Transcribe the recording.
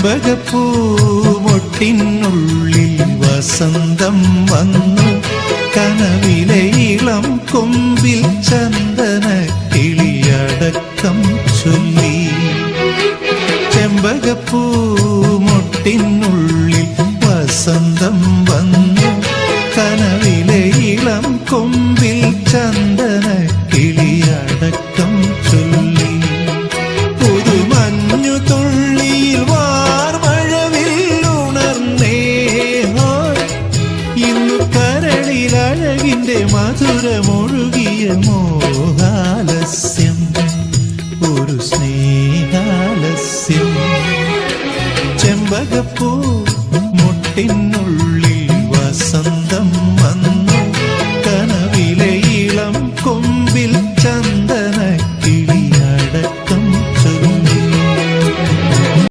ചെമ്പകപ്പൂമൊട്ടിനുള്ളിൽ വസന്തം വന്നു. കനവിലെ ഇളം കൊമ്പിൽ ചന്ദന കിളിയടക്കം ചൊല്ലി. ചെമ്പകപ്പൂമൊട്ടിനുള്ളിൽ വസന്തം വന്നു. കനവിലെ ഇളം കൊമ്പിൽ ചന്ദന കിളിയടക്കം ചൊല്ലി. പുതുമഞ്ഞു തുള്ളിയിൽ വാർമഴവിൽ ഉണർന്നേ. ഇന്നു കരളിൽ അഴകിന്റെ മധുരമൊഴുകിയ മോഹാലസ്യം, ഒരു സ്നേഹാലസ്യം. ചെമ്പകപ്പൂ മുട്ടിൻ